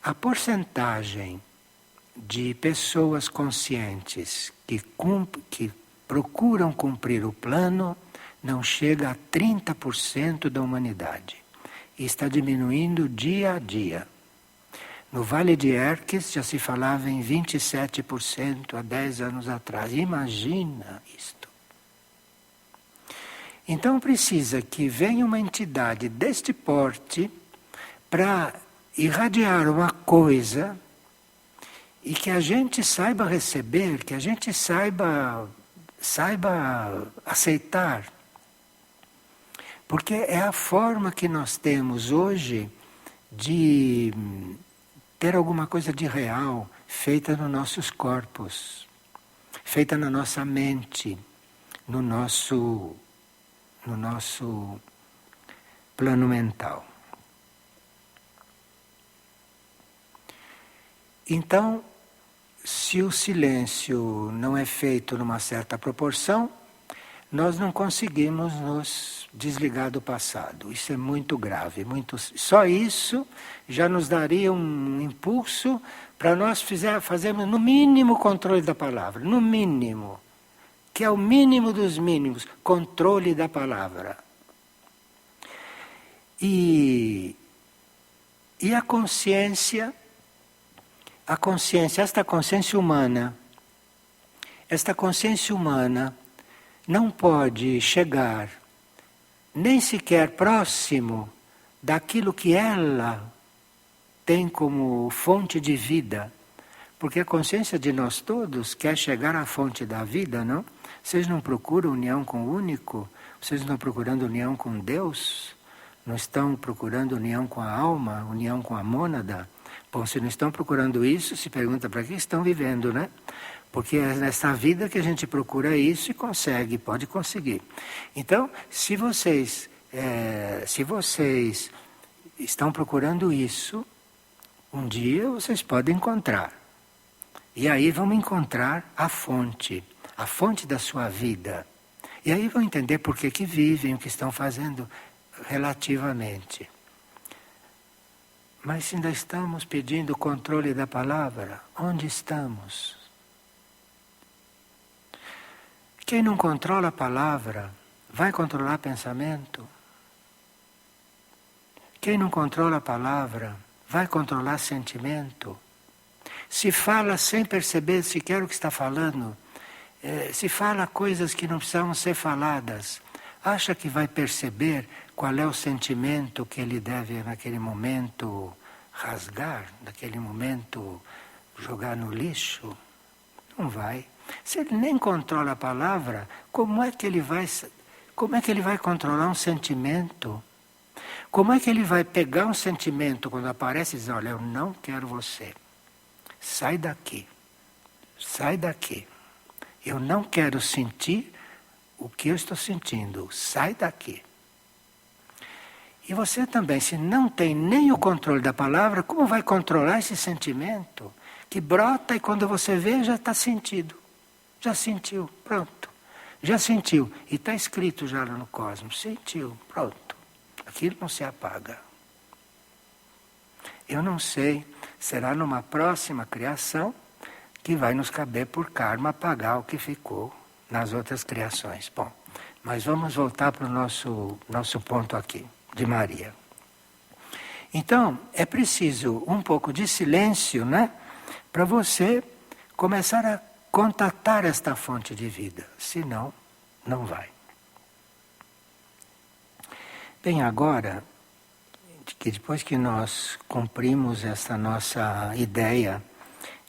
a porcentagem de pessoas conscientes que procuram cumprir o plano não chega a 30% da humanidade. E está diminuindo dia a dia. No Vale de Erques já se falava em 27% há 10 anos atrás. Imagina isto. Então precisa que venha uma entidade deste porte para irradiar uma coisa e que a gente saiba receber, que a gente saiba aceitar. Porque é a forma que nós temos hoje de ter alguma coisa de real feita nos nossos corpos, feita na nossa mente, no nosso plano mental. Então, se o silêncio não é feito numa certa proporção, nós não conseguimos nos desligar do passado. Isso é muito grave. Só isso já nos daria um impulso para nós fazermos no mínimo controle da palavra. No mínimo. Que é o mínimo dos mínimos. Controle da palavra. E a consciência, esta consciência humana não pode chegar nem sequer próximo daquilo que ela tem como fonte de vida. Porque a consciência de nós todos quer chegar à fonte da vida, não? Vocês não procuram união com o único? Vocês não estão procurando união com Deus? Não estão procurando união com a alma, união com a mônada? Bom, se não estão procurando isso, se pergunta para que estão vivendo, né? Porque é nessa vida que a gente procura isso e consegue, pode conseguir. Então, se vocês estão procurando isso, um dia vocês podem encontrar. E aí vão encontrar a fonte da sua vida. E aí vão entender por que vivem, o que estão fazendo relativamente. Mas se ainda estamos pedindo o controle da palavra, onde estamos? Quem não controla a palavra, vai controlar pensamento? Quem não controla a palavra, vai controlar sentimento? Se fala sem perceber sequer o que está falando, se fala coisas que não precisavam ser faladas, acha que vai perceber qual é o sentimento que ele deve, naquele momento, rasgar, naquele momento, jogar no lixo? Não vai. Se ele nem controla a palavra, como é que ele vai controlar um sentimento? Como é que ele vai pegar um sentimento quando aparece e dizer, olha, eu não quero você. Sai daqui. Sai daqui. Eu não quero sentir o que eu estou sentindo. Sai daqui. E você também, se não tem nem o controle da palavra, como vai controlar esse sentimento? Que brota e quando você vê já está sentido. Já sentiu, pronto. Já sentiu. E está escrito já lá no cosmos. Sentiu, pronto. Aquilo não se apaga. Eu não sei, será numa próxima criação que vai nos caber por karma apagar o que ficou nas outras criações. Bom, mas vamos voltar para o nosso ponto aqui, de Maria. Então, é preciso um pouco de silêncio, né? Para você começar a contatar esta fonte de vida. Senão, não vai. Bem, agora, que depois que nós cumprimos essa nossa ideia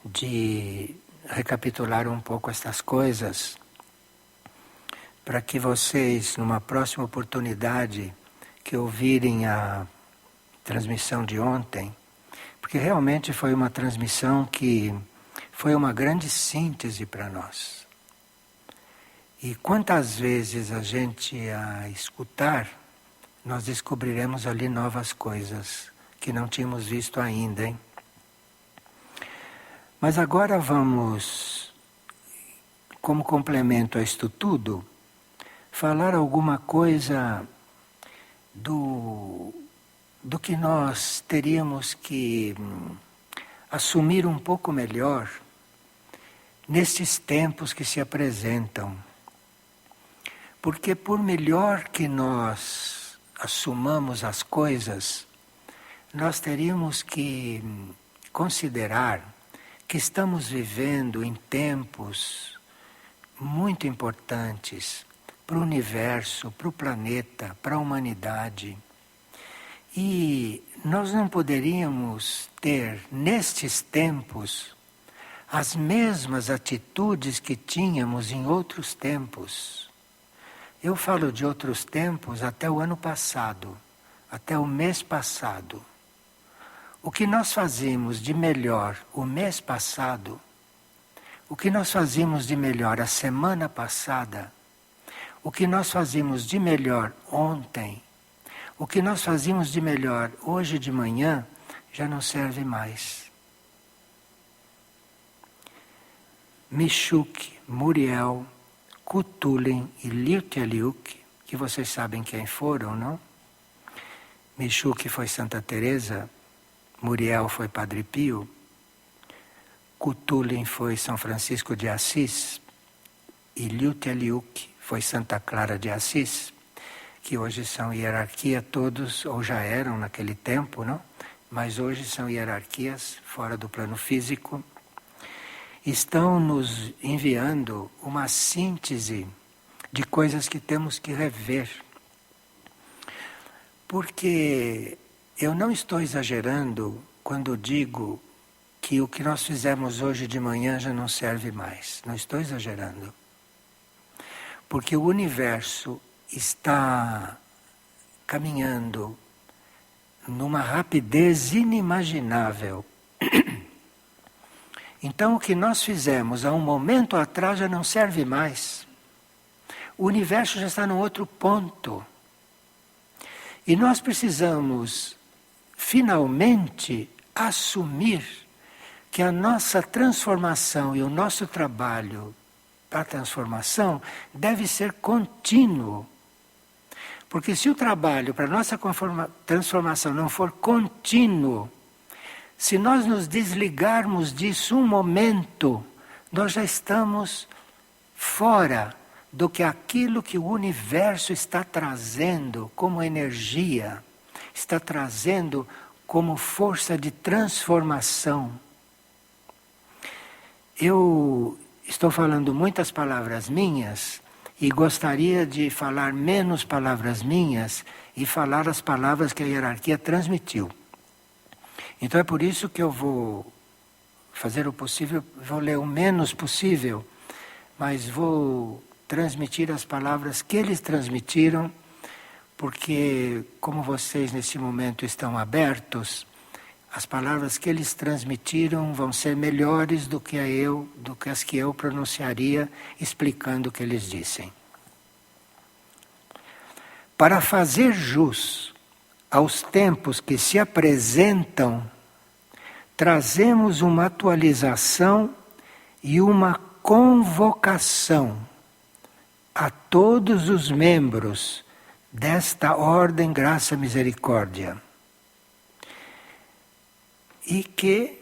de recapitular um pouco estas coisas, para que vocês, numa próxima oportunidade, que ouvirem a transmissão de ontem, porque realmente foi uma transmissão que foi uma grande síntese para nós. E quantas vezes a gente a escutar, nós descobriremos ali novas coisas que não tínhamos visto ainda, hein? Mas agora vamos, como complemento a isto tudo, falar alguma coisa do que nós teríamos que assumir um pouco melhor nestes tempos que se apresentam. Porque por melhor que nós assumamos as coisas, nós teríamos que considerar que estamos vivendo em tempos muito importantes para o universo, para o planeta, para a humanidade. E nós não poderíamos ter, nestes tempos, as mesmas atitudes que tínhamos em outros tempos. Eu falo de outros tempos até o ano passado, até o mês passado. O que nós fazíamos de melhor o mês passado, o que nós fazíamos de melhor a semana passada, o que nós fazíamos de melhor ontem, o que nós fazíamos de melhor hoje de manhã, já não serve mais. Michouk, Muriel, Kutulin e Liuteluque, que vocês sabem quem foram, não? Michouk foi Santa Teresa, Muriel foi Padre Pio, Kutulin foi São Francisco de Assis e Liuteluque foi Santa Clara de Assis, que hoje são hierarquia todos, ou já eram naquele tempo, não? Mas hoje são hierarquias fora do plano físico. Estão nos enviando uma síntese de coisas que temos que rever. Porque eu não estou exagerando quando digo que o que nós fizemos hoje de manhã já não serve mais. Não estou exagerando. Porque o universo está caminhando numa rapidez inimaginável. Então o que nós fizemos há um momento atrás já não serve mais. O universo já está num outro ponto. E nós precisamos, finalmente, assumir que a nossa transformação e o nosso trabalho para a transformação deve ser contínuo. Porque se o trabalho para a nossa transformação não for contínuo, se nós nos desligarmos disso um momento, nós já estamos fora do que aquilo que o universo está trazendo como energia, está trazendo como força de transformação. Eu estou falando muitas palavras minhas e gostaria de falar menos palavras minhas e falar as palavras que a hierarquia transmitiu. Então é por isso que eu vou fazer o possível, vou ler o menos possível, mas vou transmitir as palavras que eles transmitiram, porque como vocês nesse momento estão abertos, as palavras que eles transmitiram vão ser melhores do que as que eu pronunciaria explicando o que eles dissem. Para fazer jus aos tempos que se apresentam, trazemos uma atualização e uma convocação a todos os membros desta Ordem Graça Misericórdia. E que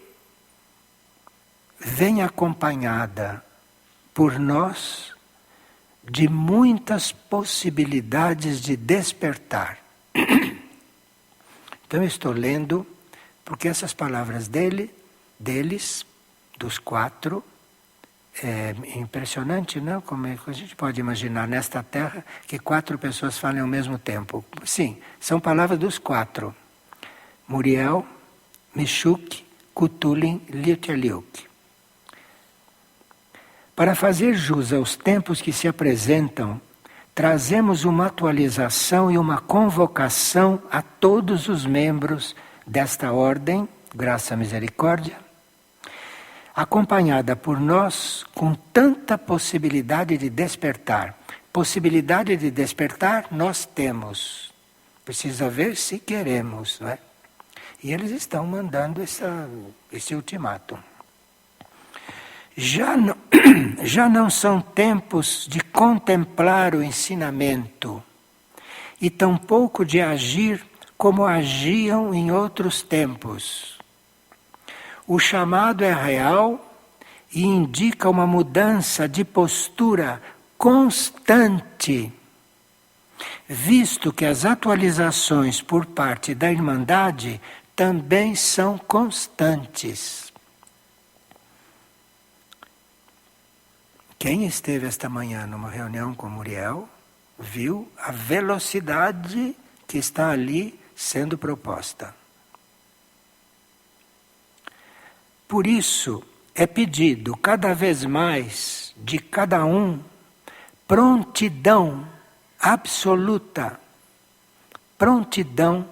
vem acompanhada por nós de muitas possibilidades de despertar. Então eu estou lendo, porque essas palavras deles, dos quatro, é impressionante, não? Como é que a gente pode imaginar nesta terra que 4 pessoas falem ao mesmo tempo? Sim, são palavras dos 4. Muriel, Michouk, Kutulin, Liuteluque. Para fazer jus aos tempos que se apresentam, trazemos uma atualização e uma convocação a todos os membros desta ordem, Graça Misericórdia, acompanhada por nós com tanta possibilidade de despertar. Possibilidade de despertar nós temos. Precisa ver se queremos, não é? E eles estão mandando esse ultimato. Já não são tempos de contemplar o ensinamento e tampouco de agir como agiam em outros tempos. O chamado é real e indica uma mudança de postura constante, visto que as atualizações por parte da Irmandade também são constantes. Quem esteve esta manhã numa reunião com Muriel, viu a velocidade que está ali sendo proposta. Por isso, é pedido cada vez mais de cada um prontidão absoluta. Prontidão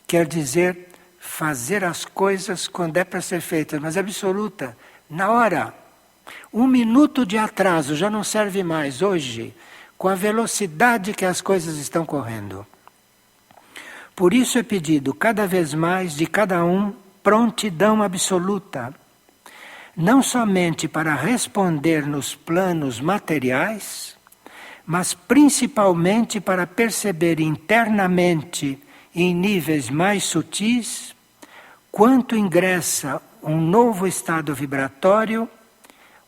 quer dizer fazer as coisas quando é para ser feitas, mas absoluta, na hora. 1 minuto de atraso já não serve mais hoje, com a velocidade que as coisas estão correndo. Por isso é pedido cada vez mais de cada um prontidão absoluta, não somente para responder nos planos materiais, mas principalmente para perceber internamente, em níveis mais sutis, quanto ingressa um novo estado vibratório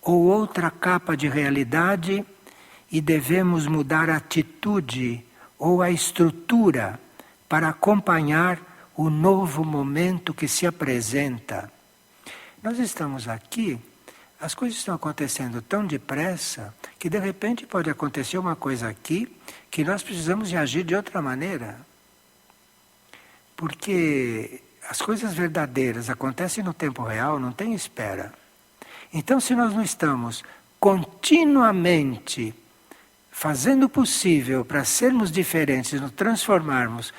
ou outra capa de realidade e devemos mudar a atitude ou a estrutura para acompanhar o novo momento que se apresenta. Nós estamos aqui, as coisas estão acontecendo tão depressa que de repente pode acontecer uma coisa aqui que nós precisamos de agir de outra maneira. Porque as coisas verdadeiras acontecem no tempo real, não tem espera. Então, se nós não estamos continuamente fazendo o possível para sermos diferentes, nos transformarmos,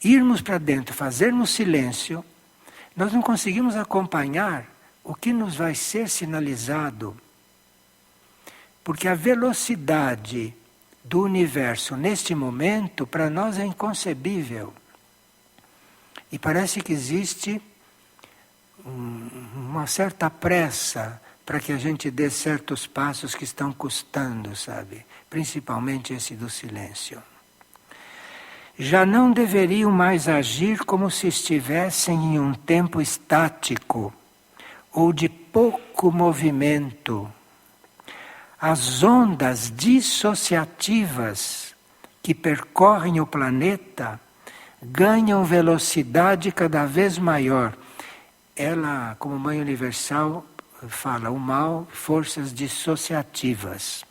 irmos para dentro, fazermos silêncio, nós não conseguimos acompanhar o que nos vai ser sinalizado. Porque a velocidade do universo neste momento, para nós é inconcebível. E parece que existe uma certa pressa para que a gente dê certos passos que estão custando, sabe? Principalmente esse do silêncio. Já não deveriam mais agir como se estivessem em um tempo estático ou de pouco movimento. As ondas dissociativas que percorrem o planeta ganham velocidade cada vez maior. Ela, como Mãe Universal, fala o mal, forças dissociativas.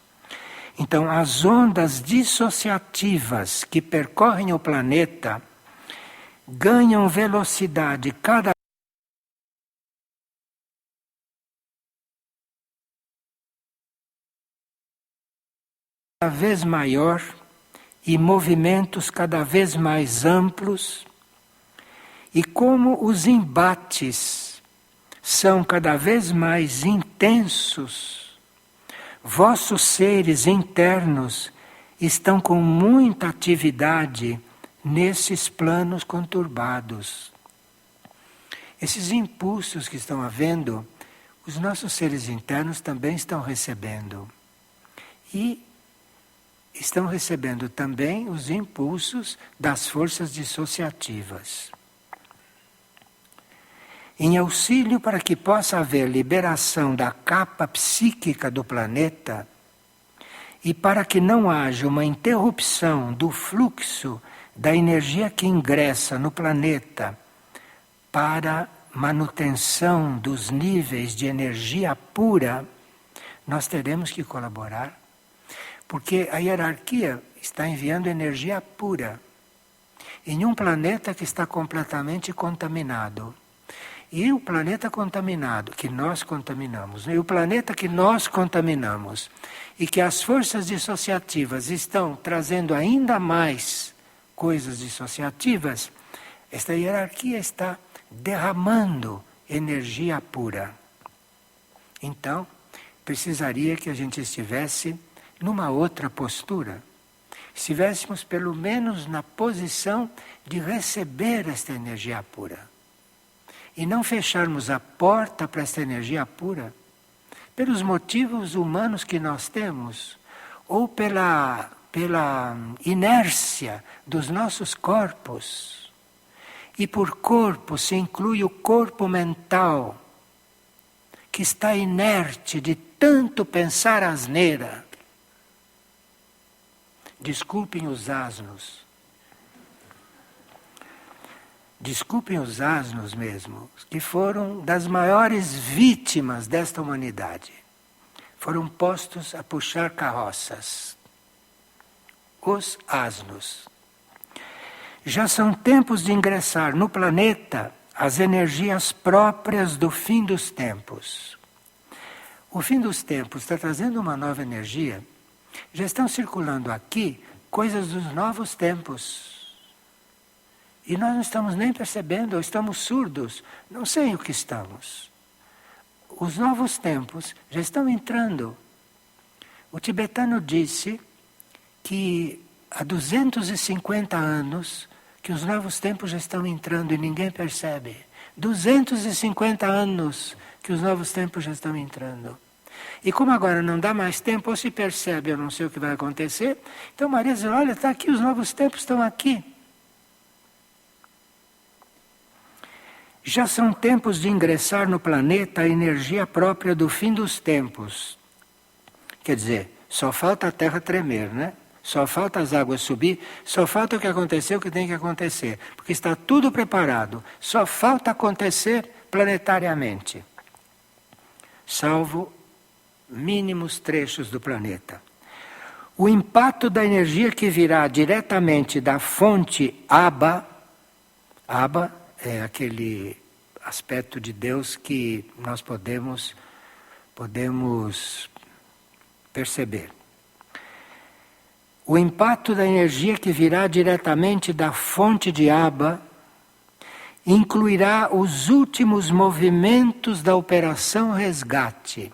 Então, as ondas dissociativas que percorrem o planeta ganham velocidade cada vez maior e movimentos cada vez mais amplos, e como os embates são cada vez mais intensos, vossos seres internos estão com muita atividade nesses planos conturbados. Esses impulsos que estão havendo, os nossos seres internos também estão recebendo. E estão recebendo também os impulsos das forças dissociativas. Em auxílio para que possa haver liberação da capa psíquica do planeta e para que não haja uma interrupção do fluxo da energia que ingressa no planeta para manutenção dos níveis de energia pura, nós teremos que colaborar, porque a hierarquia está enviando energia pura em um planeta que está completamente contaminado. E o planeta contaminado, que nós contaminamos, e o planeta que nós contaminamos, e que as forças dissociativas estão trazendo ainda mais coisas dissociativas, esta hierarquia está derramando energia pura. Então, precisaria que a gente estivesse numa outra postura. Estivéssemos pelo menos na posição de receber esta energia pura. E não fecharmos a porta para esta energia pura, pelos motivos humanos que nós temos, ou pela inércia dos nossos corpos. E por corpo se inclui o corpo mental, que está inerte de tanto pensar asneira. Desculpem os asnos. Desculpem os asnos mesmo, que foram das maiores vítimas desta humanidade. Foram postos a puxar carroças. Os asnos. Já são tempos de ingressar no planeta as energias próprias do fim dos tempos. O fim dos tempos está trazendo uma nova energia. Já estão circulando aqui coisas dos novos tempos. E nós não estamos nem percebendo, ou estamos surdos, não sei o que estamos. Os novos tempos já estão entrando. O tibetano disse que há 250 anos que os novos tempos já estão entrando e ninguém percebe. 250 anos que os novos tempos já estão entrando. E como agora não dá mais tempo, ou se percebe, eu não sei o que vai acontecer, então Maria diz, olha, está aqui, os novos tempos estão aqui. Já são tempos de ingressar no planeta a energia própria do fim dos tempos. Quer dizer, só falta a Terra tremer, né? Só falta as águas subir, só falta o que aconteceu, o que tem que acontecer. Porque está tudo preparado, só falta acontecer planetariamente. Salvo mínimos trechos do planeta. O impacto da energia que virá diretamente da fonte Abba é aquele aspecto de Deus que nós podemos perceber. O impacto da energia que virá diretamente da fonte de Abba incluirá os últimos movimentos da Operação Resgate.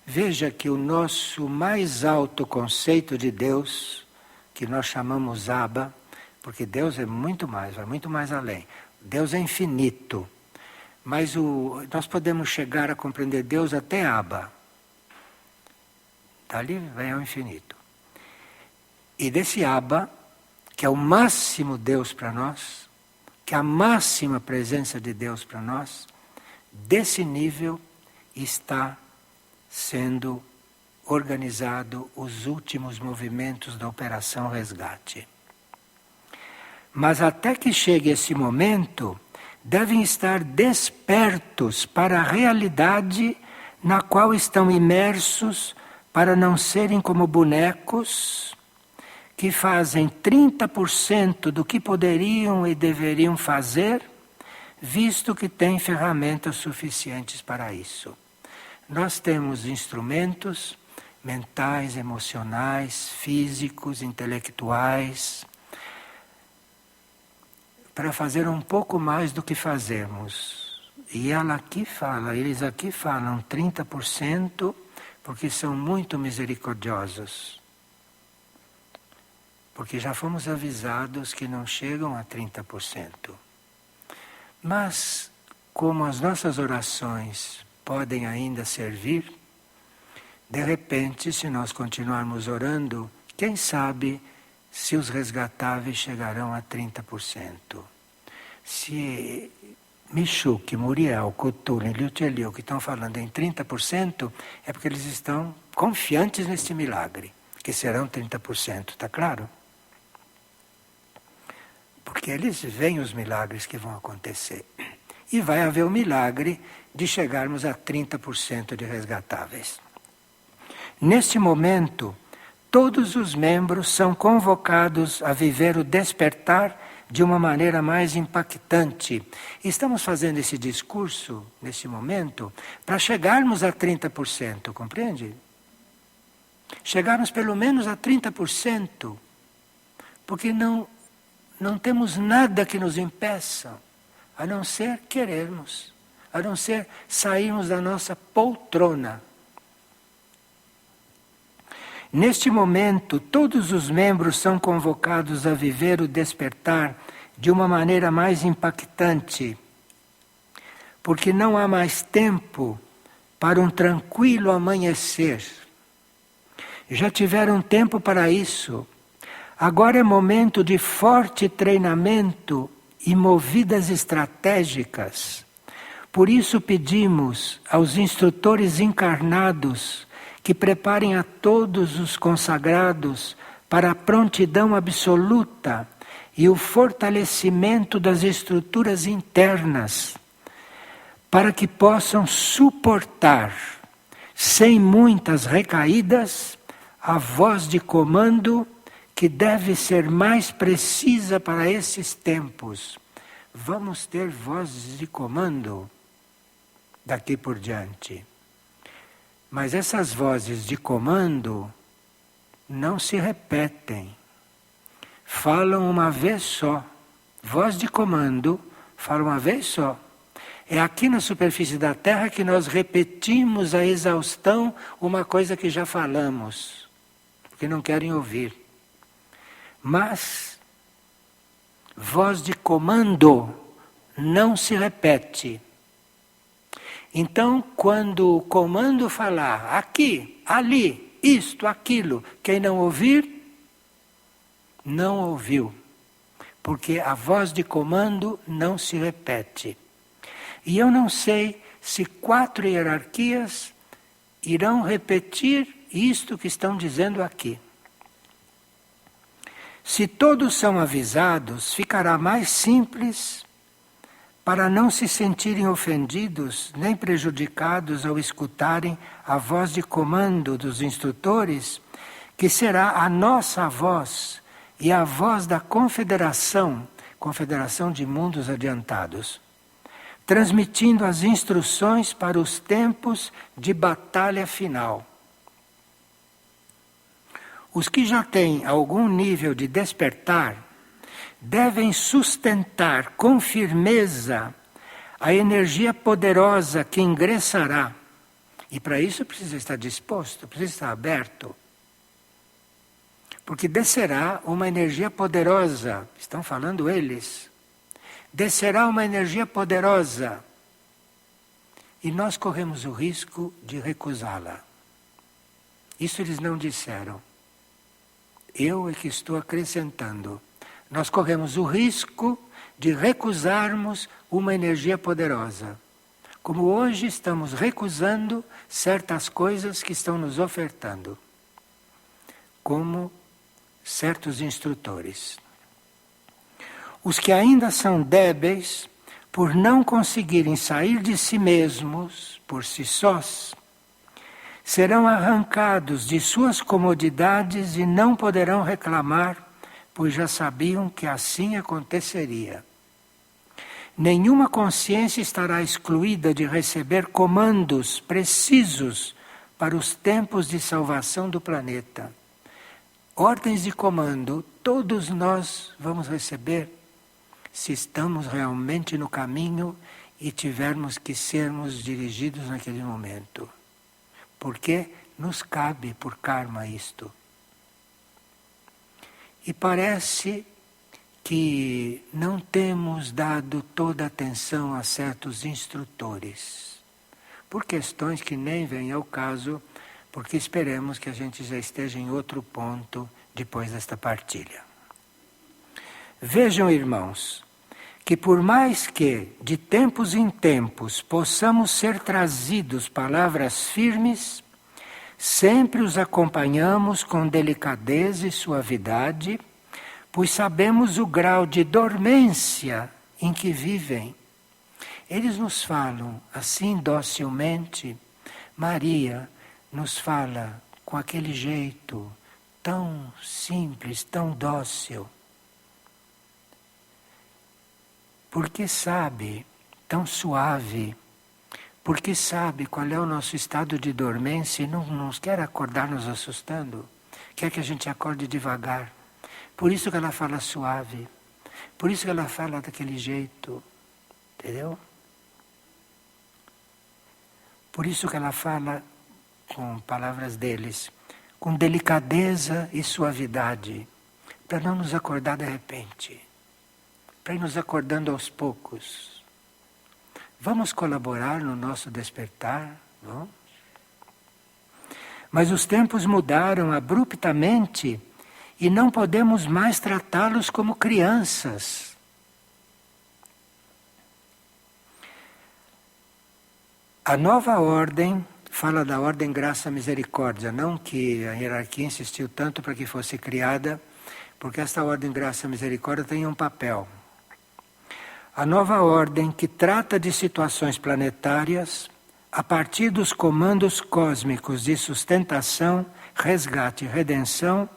Veja que o nosso mais alto conceito de Deus, que nós chamamos Abba, porque Deus é muito mais, vai muito mais além. Deus é infinito, mas nós podemos chegar a compreender Deus até Abba. Dali vem ao infinito. E desse Abba, que é o máximo Deus para nós, que é a máxima presença de Deus para nós, desse nível está sendo organizado os últimos movimentos da Operação Resgate. Mas até que chegue esse momento, devem estar despertos para a realidade na qual estão imersos, para não serem como bonecos que fazem 30% do que poderiam e deveriam fazer, visto que têm ferramentas suficientes para isso. Nós temos instrumentos mentais, emocionais, físicos, intelectuais, para fazer um pouco mais do que fazemos. E eles aqui falam 30%, porque são muito misericordiosos. Porque já fomos avisados que não chegam a 30%. Mas, como as nossas orações podem ainda servir, de repente, se nós continuarmos orando, quem sabe se os resgatáveis chegarão a 30%. Se Michouk, Muriel, Couture, Liu Tcheliu, que estão falando em 30%, é porque eles estão confiantes neste milagre, que serão 30%, está claro? Porque eles veem os milagres que vão acontecer. E vai haver o milagre de chegarmos a 30% de resgatáveis. Neste momento, todos os membros são convocados a viver o despertar de uma maneira mais impactante. Estamos fazendo esse discurso, nesse momento, para chegarmos a 30%, compreende? Chegarmos pelo menos a 30%, porque não temos nada que nos impeça, a não ser querermos, a não ser sairmos da nossa poltrona. Neste momento, todos os membros são convocados a viver o despertar de uma maneira mais impactante, porque não há mais tempo para um tranquilo amanhecer. Já tiveram tempo para isso. Agora é momento de forte treinamento e movidas estratégicas, Por isso pedimos aos instrutores encarnados que preparem a todos os consagrados para a prontidão absoluta e o fortalecimento das estruturas internas, para que possam suportar, sem muitas recaídas, a voz de comando que deve ser mais precisa para esses tempos. Vamos ter vozes de comando daqui por diante. Mas essas vozes de comando não se repetem. Falam uma vez só. Voz de comando fala uma vez só. É aqui na superfície da Terra que nós repetimos a exaustão uma coisa que já falamos, porque não querem ouvir. Mas voz de comando não se repete. Então, quando o comando falar aqui, ali, isto, aquilo, quem não ouvir, não ouviu. Porque a voz de comando não se repete. E eu não sei se 4 hierarquias irão repetir isto que estão dizendo aqui. Se todos são avisados, ficará mais simples para não se sentirem ofendidos nem prejudicados ao escutarem a voz de comando dos instrutores, que será a nossa voz e a voz da Confederação de Mundos Adiantados, transmitindo as instruções para os tempos de batalha final. Os que já têm algum nível de despertar devem sustentar com firmeza a energia poderosa que ingressará. E para isso precisa estar disposto, precisa estar aberto. Porque descerá uma energia poderosa, estão falando eles. Descerá uma energia poderosa. E nós corremos o risco de recusá-la. Isso eles não disseram. Eu é que estou acrescentando. Nós corremos o risco de recusarmos uma energia poderosa. Como hoje estamos recusando certas coisas que estão nos ofertando. Como certos instrutores. Os que ainda são débeis, por não conseguirem sair de si mesmos, por si sós, serão arrancados de suas comodidades e não poderão reclamar, pois já sabiam que assim aconteceria. Nenhuma consciência estará excluída de receber comandos precisos para os tempos de salvação do planeta. Ordens de comando, todos nós vamos receber, se estamos realmente no caminho e tivermos que sermos dirigidos naquele momento. Porque nos cabe por karma isto. E parece que não temos dado toda a atenção a certos instrutores, por questões que nem vêm ao caso, porque esperemos que a gente já esteja em outro ponto depois desta partilha. Vejam, irmãos, que por mais que de tempos em tempos possamos ser trazidos palavras firmes, sempre os acompanhamos com delicadeza e suavidade, pois sabemos o grau de dormência em que vivem. Eles nos falam assim docilmente. Maria nos fala com aquele jeito tão simples, tão dócil. Porque sabe, tão suave, porque sabe qual é o nosso estado de dormência e não nos quer acordar nos assustando, quer que a gente acorde devagar. Por isso que ela fala suave, por isso que ela fala daquele jeito, entendeu? Por isso que ela fala, com palavras deles, com delicadeza e suavidade, para não nos acordar de repente, para ir nos acordando aos poucos. Vamos colaborar no nosso despertar, não? Mas os tempos mudaram abruptamente e não podemos mais tratá-los como crianças. A nova ordem fala da ordem graça misericórdia, não que a hierarquia insistiu tanto para que fosse criada, porque esta ordem graça misericórdia tem um papel. A nova ordem que trata de situações planetárias a partir dos comandos cósmicos de sustentação, resgate e redenção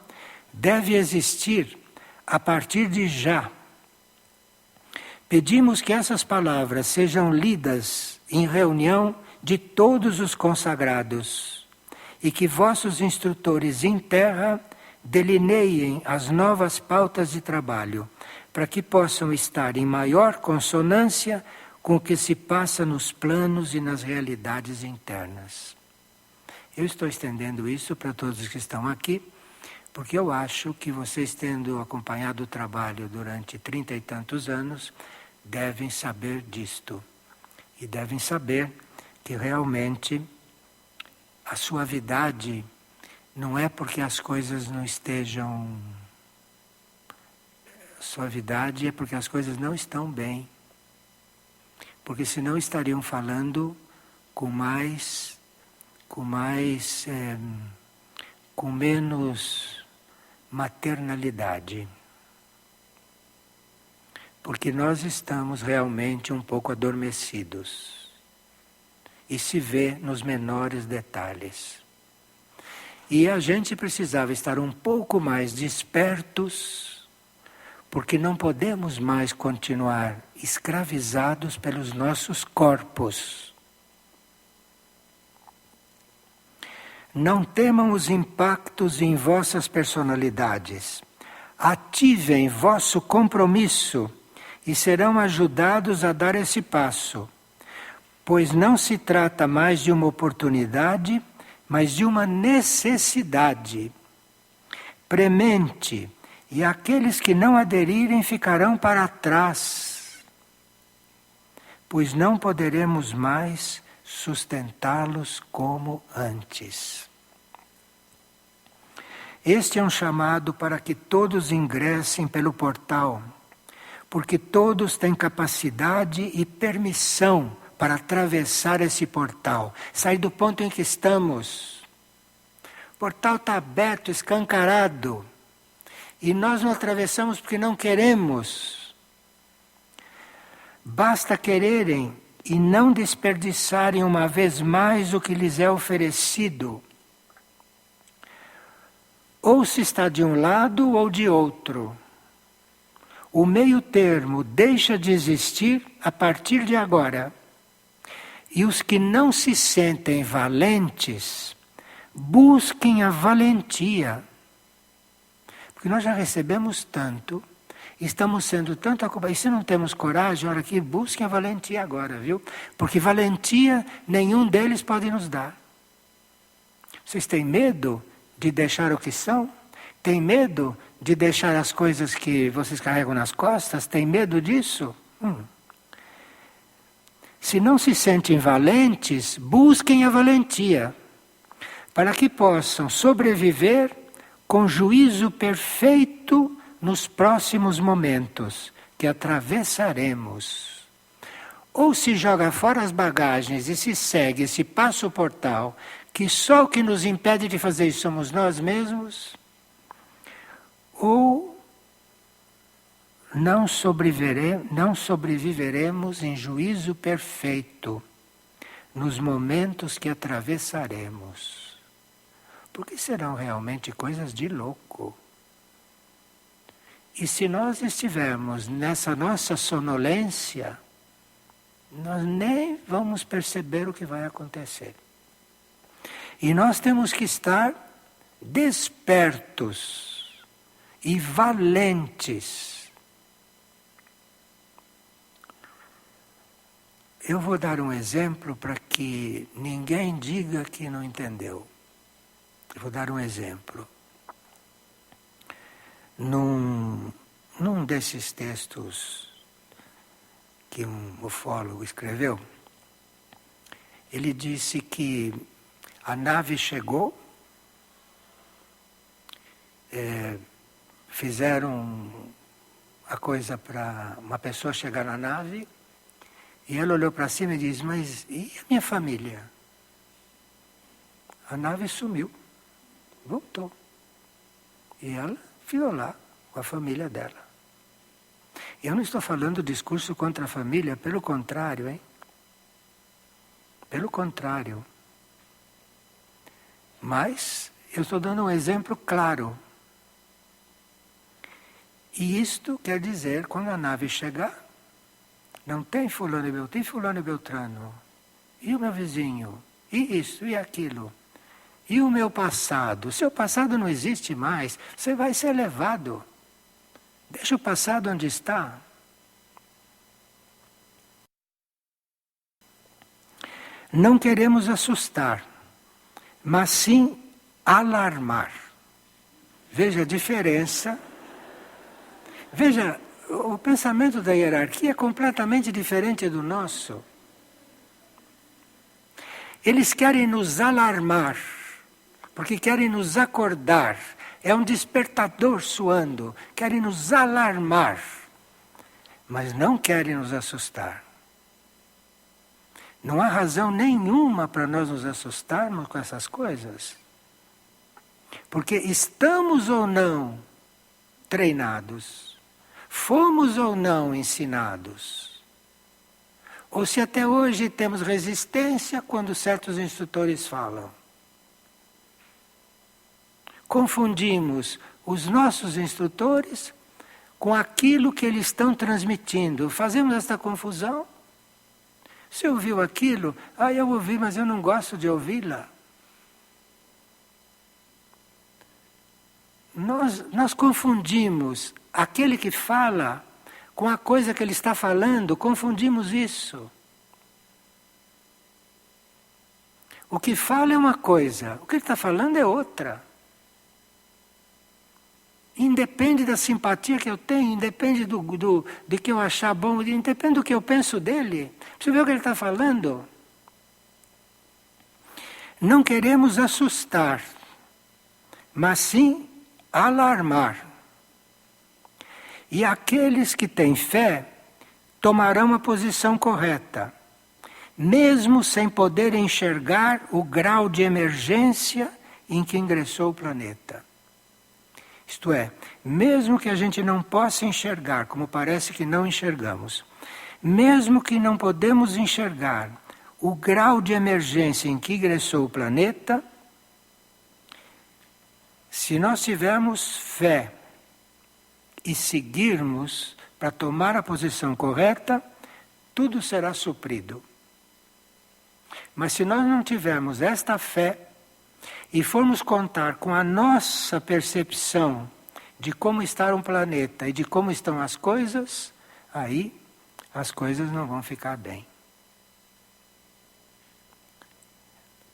deve existir a partir de já. Pedimos que essas palavras sejam lidas em reunião de todos os consagrados e que vossos instrutores em terra delineiem as novas pautas de trabalho para que possam estar em maior consonância com o que se passa nos planos e nas realidades internas. Eu estou estendendo isso para todos que estão aqui, porque eu acho que vocês, tendo acompanhado o trabalho durante 30 e tantos anos, devem saber disto. E devem saber que realmente a suavidade não é porque as coisas não estejam... Suavidade é porque as coisas não estão bem. Porque senão estariam falando com menos maternalidade. Porque nós estamos realmente um pouco adormecidos. E se vê nos menores detalhes. E a gente precisava estar um pouco mais despertos, porque não podemos mais continuar escravizados pelos nossos corpos. Não temam os impactos em vossas personalidades. Ativem vosso compromisso e serão ajudados a dar esse passo, pois não se trata mais de uma oportunidade, mas de uma necessidade premente, e aqueles que não aderirem ficarão para trás, pois não poderemos mais sustentá-los como antes. Este é um chamado para que todos ingressem pelo portal, porque todos têm capacidade e permissão para atravessar esse portal, sair do ponto em que estamos. O portal está aberto, escancarado, e nós não atravessamos porque não queremos. Basta quererem e não desperdiçarem uma vez mais o que lhes é oferecido. Ou se está de um lado ou de outro. O meio termo deixa de existir a partir de agora. E os que não se sentem valentes, busquem a valentia. Porque nós já recebemos tanto, estamos sendo tanto acompanhados. E se não temos coragem, olha aqui, busquem a valentia agora, viu? Porque valentia nenhum deles pode nos dar. Vocês têm medo de deixar o que são? Têm medo de deixar as coisas que vocês carregam nas costas? Têm medo disso? Se não se sentem valentes, busquem a valentia, para que possam sobreviver com juízo perfeito nos próximos momentos que atravessaremos. Ou se joga fora as bagagens e se segue, se passa o portal, que só o que nos impede de fazer isso somos nós mesmos, ou não sobreviveremos em juízo perfeito nos momentos que atravessaremos. Porque serão realmente coisas de louco. E se nós estivermos nessa nossa sonolência, nós nem vamos perceber o que vai acontecer. E nós temos que estar despertos e valentes. Eu vou dar um exemplo para que ninguém diga que não entendeu. Eu vou dar um exemplo. Num desses textos que um ufólogo escreveu, ele disse que a nave chegou, fizeram a coisa para uma pessoa chegar na nave, E ela olhou para cima e disse, mas e a minha família? A nave sumiu, voltou. E ela ficou lá com a família dela. Eu não estou falando discurso contra a família, pelo contrário, hein? Pelo contrário. Mas eu estou dando um exemplo claro. E isto quer dizer, quando a nave chegar, não tem fulano e beltrano, tem fulano e beltrano. E o meu vizinho? E isso, e aquilo? E o meu passado? O seu passado não existe mais, você vai ser levado. Deixa o passado onde está. Não queremos assustar, mas sim alarmar. Veja a diferença. Veja, o pensamento da hierarquia é completamente diferente do nosso. Eles querem nos alarmar, porque querem nos acordar. É um despertador soando, querem nos alarmar, mas não querem nos assustar. Não há razão nenhuma para nós nos assustarmos com essas coisas. Porque estamos ou não treinados, fomos ou não ensinados, ou se até hoje temos resistência quando certos instrutores falam. Confundimos os nossos instrutores com aquilo que eles estão transmitindo. Fazemos esta confusão. Você ouviu aquilo? Ah, eu ouvi, mas eu não gosto de ouvi-la. Nós confundimos aquele que fala com a coisa que ele está falando, confundimos isso. O que fala é uma coisa, o que ele está falando é outra. Independe da simpatia que eu tenho, independe de que eu achar bom, independe do que eu penso dele. Você vê o que ele está falando? Não queremos assustar, mas sim alarmar. E aqueles que têm fé tomarão a posição correta, mesmo sem poder enxergar o grau de emergência em que ingressou o planeta. Isto é, mesmo que a gente não possa enxergar, como parece que não enxergamos, mesmo que não podemos enxergar o grau de emergência em que ingressou o planeta, se nós tivermos fé e seguirmos para tomar a posição correta, tudo será suprido. Mas se nós não tivermos esta fé e formos contar com a nossa percepção de como está um planeta e de como estão as coisas, aí as coisas não vão ficar bem.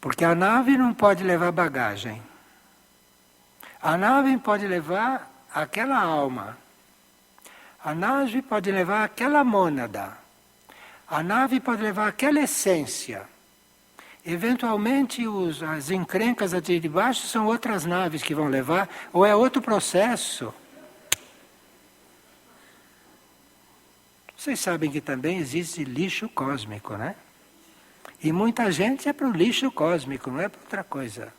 Porque a nave não pode levar bagagem. A nave pode levar aquela alma. A nave pode levar aquela mônada. A nave pode levar aquela essência. Eventualmente as encrencas aqui de baixo são outras naves que vão levar, ou é outro processo. Vocês sabem que também existe lixo cósmico, né? E muita gente é para o lixo cósmico, não é para outra coisa.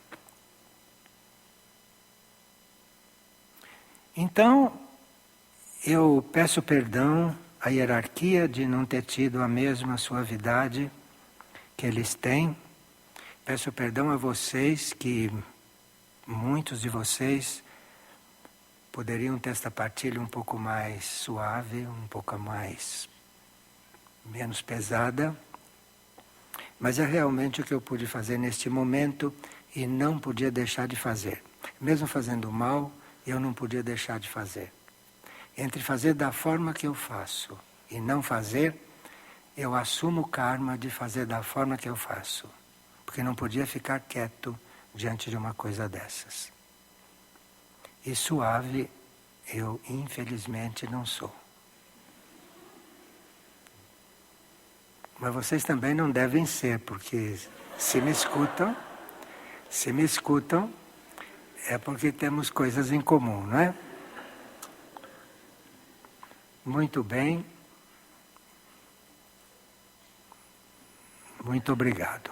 Então, eu peço perdão à hierarquia de não ter tido a mesma suavidade que eles têm. Peço perdão a vocês, que muitos de vocês poderiam ter esta partilha um pouco mais suave, um pouco menos pesada. Mas é realmente o que eu pude fazer neste momento e não podia deixar de fazer. Mesmo fazendo mal, eu não podia deixar de fazer. Entre fazer da forma que eu faço e não fazer, eu assumo o karma de fazer da forma que eu faço. Porque não podia ficar quieto diante de uma coisa dessas. E suave, eu infelizmente não sou. Mas vocês também não devem ser, porque se me escutam, é porque temos coisas em comum, não é? Muito bem. Muito obrigado.